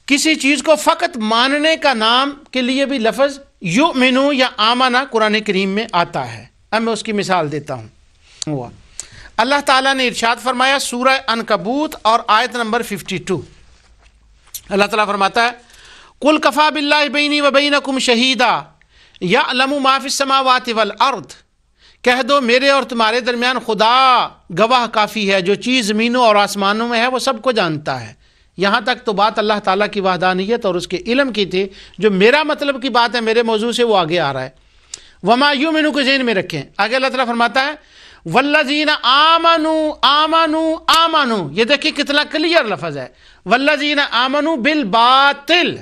किसी चीज़ को फ़कत मानने का नाम के लिए भी लफ्ज़ युमिनु या आमना कुरान करीम में आता है। अब मैं उसकी मिसाल देता हूँ। अल्लाह ताला ने इरशाद फरमाया सूरह अनकबूत और आयत नंबर 52। अल्लाह ताला फरमाता है कुल कफ़ा बिल्लाहि बैनी व बैनकुम शहीदा यअलमु मा फिस समावाति वल अर्द, कह दो मेरे और तुम्हारे दरमियान खुदा गवाह काफ़ी है, जो चीज़ ज़मीनों और आसमानों में है वो सबको जानता है। यहाँ तक तो बात अल्लाह ताला की वहदानियत और उसके इल्म की थी। जो मेरा मतलब की बात है मेरे मौजू से वो आगे आ रहा है। वमा युमिनु को ज़हन में रखें। आगे अल्लाह ताला फरमाता है वल्लज़ीना आमनु आमनु आमनु, ये देखिए कितना क्लियर लफ्ज़ है। वल्लज़ीना आमनु बिल बातिल,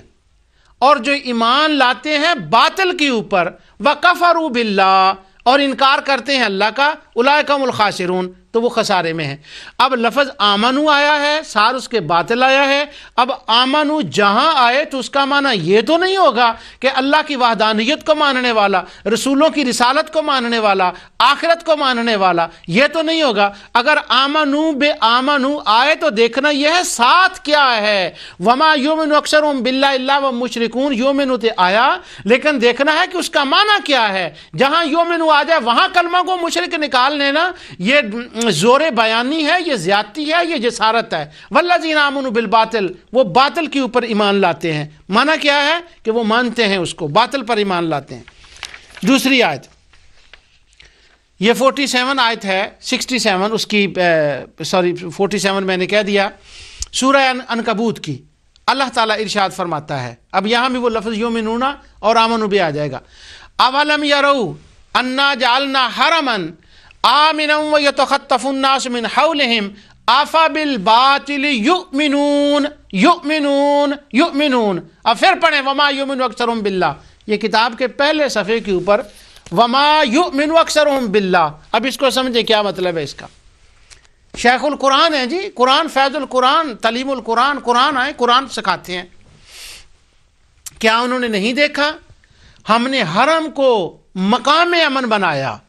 और जो ईमान लाते हैं बातिल के ऊपर, व कफरू बिल्लाह, और इनकार करते हैं अल्लाह का, उलाइका हुमुल खासिरून, तो वो खसारे में है। अब लफ्ज़ आमनु आया है, सार उसके बातिल आया है। अब आमनु जहाँ आए तो उसका माना ये तो नहीं होगा कि अल्लाह की वहदानियत को मानने वाला, रसूलों की रिसालत को मानने वाला, आखिरत को मानने वाला, ये तो नहीं होगा। अगर आमनु बे आमनु आए तो देखना यह है साथ क्या है। वमा युमिनु अक्सरुहुम बिल्लाहि इल्ला व मुशरिकून, युमिनु ते आया, लेकिन देखना है कि उसका माना क्या है। जहाँ युमिनु आ जाए वहाँ कलमा को मुशरिक निकाल लेना, ये ज़ोरे बयानी है, ये ज़्यादती है, ये जसारत है। वल्लज़ीना आमनु बिल बातिल, वो बातिल के ऊपर ईमान लाते हैं। माना क्या है कि वो मानते हैं उसको, बातिल पर ईमान लाते हैं। दूसरी आयत, ये 47 आयत है, 67 उसकी 47 मैंने कह दिया, सूरह अनकबूत की। अल्लाह ताला इरशाद फरमाता है, अब यहाँ भी वो लफ्ज़ युमिनूना और आमनु भी आ जाएगा। अवलम यरौ अन्ना जअलना हरमन आमिनन व यतखत्तफुन्नास मिन हौलिहिम आफा बिल बातिल युमिनून युमिनून युमिनून। अब फिर पढ़ें वमा युमिनु अक्सरुहुम बिल्लाह, ये किताब के पहले सफ़े के ऊपर वमा युमिनु अक्सरुहुम बिल्लाह। अब इसको समझे क्या मतलब है इसका। शेखुल कुरान है जी, कुरान फैजुल कुरान तलीमुल कुरान, कुरान आए कुरान सिखाते हैं। क्या उन्होंने नहीं देखा, हमने हरम को मकाम अमन बनाया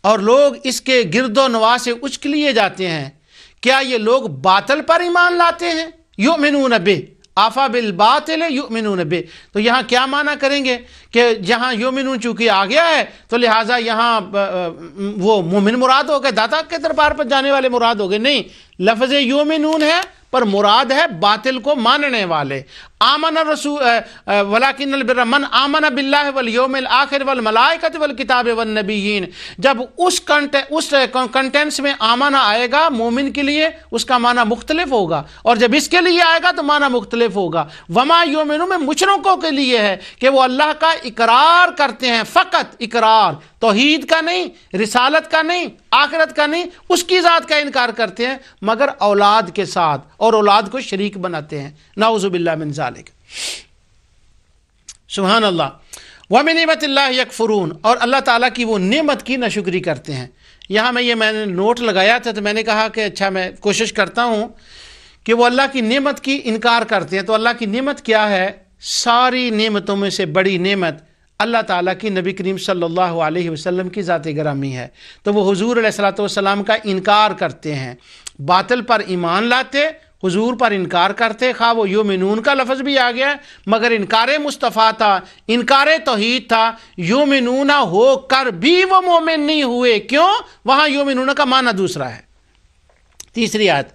और लोग इसके गिरदो नवा से उचक लिए जाते हैं। क्या ये लोग बातिल पर ईमान लाते हैं? युमिनून बे आफा बिल बातिल युमिनून बे, तो यहाँ क्या माना करेंगे कि जहाँ युमिनून चूँकि आ गया है तो लिहाजा यहाँ वो मोमिन मुराद हो गए, दाता के दरबार पर जाने वाले मुराद हो गए। नहीं, लफ्ज़ युमिनून है पर मुराद है बातिल को मानने वाले। आमन रसूल वलाकिन्नल बिर्र मन आमन बिल्लाहि वल यौमिल आखिर वल मलाइकति वल किताब वन नबिय्यीन। जब उस कंटेंट्स में आमना आएगा मोमिन के लिए उसका माना मुख्तलिफ होगा, और जब इसके लिए आएगा तो माना मुख्तलिफ होगा। वमा युमिनु में मुशरिकों के लिए है कि वो अल्लाह का इकरार करते हैं, फ़कत इकरार, तौहीद का नहीं, रिसालत का नहीं, आखिरत का नहीं, उसकी ज़ात का इनकार करते हैं मगर औलाद के साथ, और औलाद को शरीक बनाते हैं। नाउज़ु बिल्लाहि मिन ज़ालिक। सुभान अल्लाह। व मिन निअमतिल्लाहि यकफुरून, और अल्लाह ताला की वो नेमत की नाशुक्री करते हैं। यहाँ मैंने नोट लगाया था तो मैंने कहा कि अच्छा मैं कोशिश करता हूँ कि वो अल्लाह की नेमत की इनकार करते हैं। तो अल्लाह की नेमत क्या है? सारी नेमतों में से बड़ी नेमत अल्लाह ताला की नबी करीम सल्लल्लाहु अलैहि वसल्लम की ज़ात गिरामी है। तो वो हुजूर अलैहिस्सलातु वस्सलाम का इनकार करते हैं, बातिल पर ईमान लाते, हुजूर पर इनकार करते। खा वो युमिनून का लफ्ज़ भी आ गया मगर इनकार मुस्तफ़ा था, इनकार तौहीद था। युमिनूना हो कर भी वो मोमिन नहीं हुए। क्यों? वहाँ युमिनूना का माना दूसरा है। तीसरी आयत,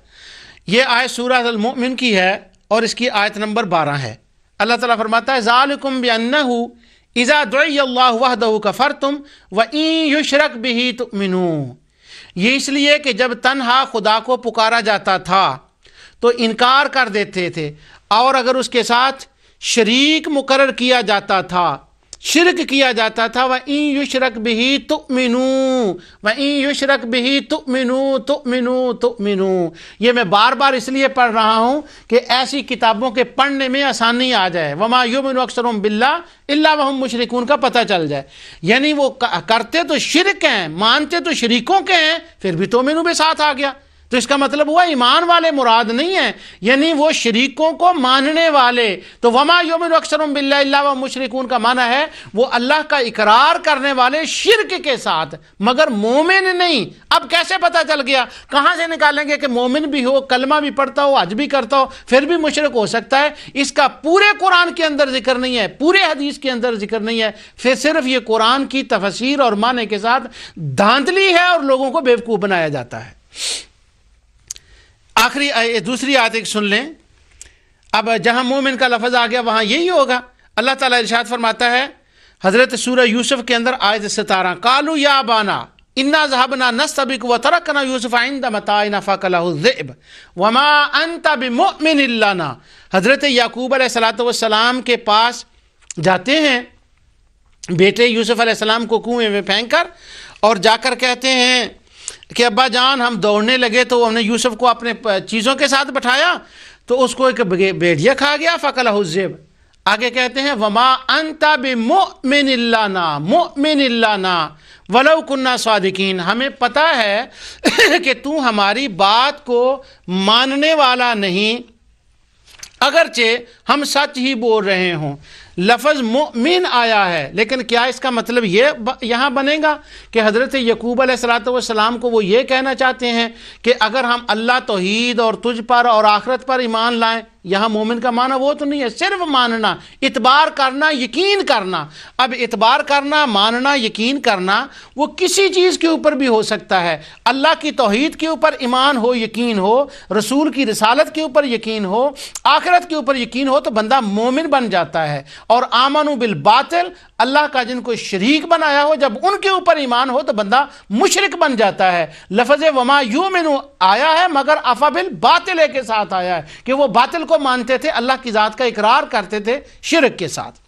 ये आयत सूरह अल-मुमिन की है और इसकी आयत नंबर 12 है। अल्लाह ताला फरमाता है ज़ालिकुम बिअन्नहु इज़ा दुइयल्लाहु वहदहु कफ़रतुम व इन युशरक बिही तुमिनू। ये इसलिए कि जब तन्हा खुदा को पुकारा जाता था तो इनकार कर देते थे, और अगर उसके साथ शरीक मुकर्रर किया जाता था, शिरक किया जाता था, व इन युशरक बिही तुमिनू व इन युशरक बिही तुमिनू तुमिनू तुमिनू। ये मैं बार बार इसलिए पढ़ रहा हूँ कि ऐसी किताबों के पढ़ने में आसानी आ जाए। वमा युमिनु अक्सरुहुम बिल्लाह इल्ला वहुम मुशरिकून का पता चल जाए। यानी वो करते तो शिरक हैं, मानते तो शरीकों के हैं, फिर भी तुमिनू भी साथ आ गया। تو اس کا مطلب ہوا ایمان والے مراد نہیں ہیں، یعنی وہ شریکوں کو ماننے والے۔ تو وما یؤمن اکثرهم باللہ الا وهم مشرکون کا معنی ہے وہ اللہ کا اقرار کرنے والے شرک کے ساتھ، مگر مومن نہیں۔ اب کیسے پتہ چل گیا؟ کہاں سے نکالیں گے کہ مومن بھی ہو، کلمہ بھی پڑھتا ہو، حج بھی کرتا ہو، پھر بھی مشرک ہو سکتا ہے؟ اس کا پورے قرآن کے اندر ذکر نہیں ہے، پورے حدیث کے اندر ذکر نہیں ہے، پھر صرف یہ قرآن کی تفسیر اور معنی کے ساتھ دھاندلی ہے اور لوگوں کو بیوقوف بنایا جاتا ہے۔ آخری دوسری آیت ایک سن لیں۔ اب جہاں مومن کا لفظ آ گیا وہاں یہی ہوگا۔ اللہ تعالیٰ ارشاد فرماتا ہے حضرت سورہ یوسف کے اندر آیت 17، قالوا یا ابانا انا ذهبنا نستبق وتركنا یوسف عند متاعنا فاكله الذئب وما انت بمؤمن لنا۔ حضرت یعقوب علیہ السلام کے پاس جاتے ہیں بیٹے یوسف علیہ السلام کو کنویں میں پھینک کر، اور جا کر کہتے ہیں کہ ابا جان ہم دوڑنے لگے تو ہم نے یوسف کو اپنے چیزوں کے ساتھ بٹھایا تو اس کو ایک بھیڑیا کھا گیا، فَأَكَلَهُ الذِّئْبُ۔ آگے کہتے ہیں وَمَا أَنْتَ بِمُؤْمِنٍ لَنَا مُؤْمِنٍ لَنَا وَلَوْ كُنَّا صَادِقِينَ۔ ہمیں پتہ ہے کہ تو ہماری بات کو ماننے والا نہیں، اگرچہ ہم سچ ہی بول رہے ہوں۔ لفظ مؤمن آیا ہے، لیکن کیا اس کا مطلب یہ یہاں بنے گا کہ حضرت یعقوب علیہ السلام کو وہ یہ کہنا چاہتے ہیں کہ اگر ہم اللہ، توحید اور تجھ پر اور آخرت پر ایمان لائیں؟ یہاں مومن کا معنی وہ تو نہیں ہے، صرف ماننا، اعتبار کرنا، یقین کرنا۔ اب اعتبار کرنا، ماننا، یقین کرنا وہ کسی چیز کے اوپر بھی ہو سکتا ہے۔ اللہ کی توحید کے اوپر ایمان ہو، یقین ہو، رسول کی رسالت کے اوپر یقین ہو، آخرت کے اوپر یقین ہو تو بندہ مومن بن جاتا ہے۔ اور آمنوا بالباطل، اللہ کا جن کو شریک بنایا ہو، جب ان کے اوپر ایمان ہو تو بندہ مشرک بن جاتا ہے۔ لفظ وما یؤمن آیا ہے مگر افا بالباطل کے ساتھ آیا ہے کہ وہ باطل کو مانتے تھے، اللہ کی ذات کا اقرار کرتے تھے شرک کے ساتھ۔